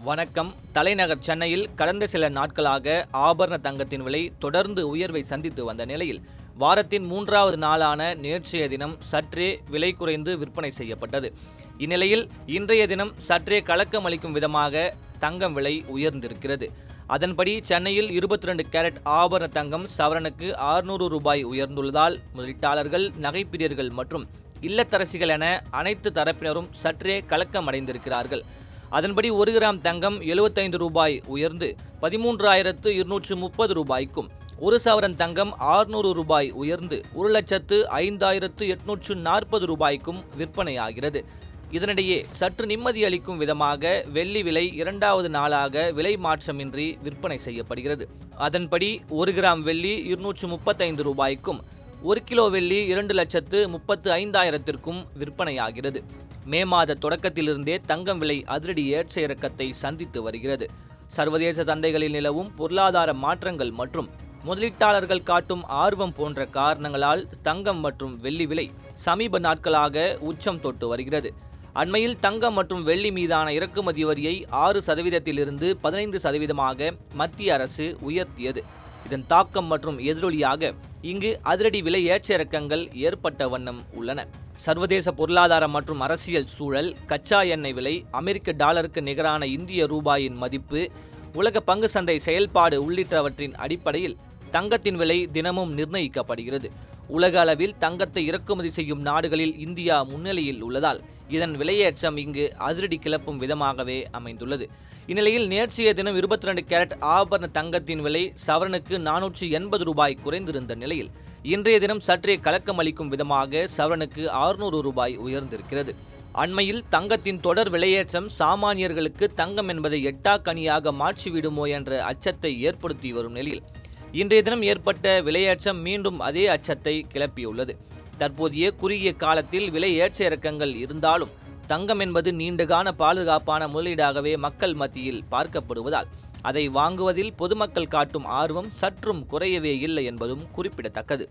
வணக்கம். தலைநகர் சென்னையில் கடந்த சில நாட்களாக ஆபரண தங்கத்தின் விலை தொடர்ந்து உயர்வை சந்தித்து வந்த நிலையில் வாரத்தின் 3வது நாளான நேற்றைய தினம் சற்றே விலை குறைந்து விற்பனை செய்யப்பட்டது. இந்நிலையில் இன்றைய தினம் சற்றே கலக்கம் அளிக்கும் விதமாக தங்கம் விலை உயர்ந்திருக்கிறது. அதன்படி சென்னையில் 22 கேரட் ஆபரண தங்கம் சவரனுக்கு 600 ரூபாய் உயர்ந்துள்ளதால் முதலீட்டாளர்கள், நகைப்பிரியர்கள் மற்றும் இல்லத்தரசிகள் என அனைத்து தரப்பினரும் சற்றே கலக்கம் அடைந்திருக்கிறார்கள். அதன்படி 1 கிராம் தங்கம் 75 ரூபாய் உயர்ந்து 13,230 ரூபாய்க்கும், 1 சவரன் தங்கம் 600 ரூபாய் உயர்ந்து 1,05,840 ரூபாய்க்கும் விற்பனையாகிறது. இதனிடையே சற்று நிம்மதி அளிக்கும் விதமாக வெள்ளி விலை 2வது நாளாக விலை மாற்றமின்றி விற்பனை செய்யப்படுகிறது. அதன்படி 1 கிராம் வெள்ளி 235 ரூபாய்க்கும், 1 கிலோ வெள்ளி 2,35,000த்திற்கும் விற்பனையாகிறது. மே மாத தொடக்கத்திலிருந்தே தங்கம் விலை அதிரடி ஏற்ற இறக்கத்தை சந்தித்து வருகிறது. சர்வதேச சந்தைகளில் நிலவும் பொருளாதார மாற்றங்கள் மற்றும் முதலீட்டாளர்கள் காட்டும் ஆர்வம் போன்ற காரணங்களால் தங்கம் மற்றும் வெள்ளி விலை சமீப நாட்களாக உச்சம் தொட்டு வருகிறது. அண்மையில் தங்கம் மற்றும் வெள்ளி மீதான இறக்குமதி வரியை 6%இலிருந்து 15%ஆக மத்திய அரசு உயர்த்தியது. இதன் தாக்கம் மற்றும் எதிரொலியாக இங்கு அதிரடி விலை ஏற்ற இறக்கங்கள் ஏற்பட்ட வண்ணம் உள்ளன. சர்வதேச பொருளாதார மற்றும் அரசியல் சூழல், கச்சா எண்ணெய் விலை, அமெரிக்க டாலருக்கு நிகரான இந்திய ரூபாயின் மதிப்பு, உலக பங்கு சந்தை செயல்பாடு உள்ளிட்டவற்றின் அடிப்படையில் தங்கத்தின் விலை தினமும் நிர்ணயிக்கப்படுகிறது. உலக அளவில் தங்கத்தை இறக்குமதி செய்யும் நாடுகளில் இந்தியா முன்னிலையில் உள்ளதால் இதன் விலையேற்றம் இங்கு அதிரடி கிளப்பும் விதமாகவே அமைந்துள்ளது. இந்நிலையில் நேற்றைய தினம் 22 கேரட் ஆபரண தங்கத்தின் விலை சவரனுக்கு 480 ரூபாய் குறைந்திருந்த நிலையில் இன்றைய தினம் சற்றே கலக்கம் அளிக்கும் விதமாக சவரனுக்கு 600 ரூபாய் உயர்ந்திருக்கிறது. அண்மையில் தங்கத்தின் தொடர் விலையேற்றம் சாமானியர்களுக்கு தங்கம் என்பதை எட்டாக்கனியாக மாற்றிவிடுமோ என்ற அச்சத்தை ஏற்படுத்தி வரும் நிலையில் இன்றைய தினம் ஏற்பட்ட விலையேற்றம் மீண்டும் அதே அச்சத்தை கிளப்பியுள்ளது. தற்போதைய குறுகிய காலத்தில் விலை ஏற்ற இறக்கங்கள் இருந்தாலும் தங்கம் என்பது நீண்டகால பாதுகாப்பான முதலீடாகவே மக்கள் மத்தியில் பார்க்கப்படுவதால் அதை வாங்குவதில் பொதுமக்கள் காட்டும் ஆர்வம் சற்றும் குறையவே இல்லை என்பதும் குறிப்பிடத்தக்கது.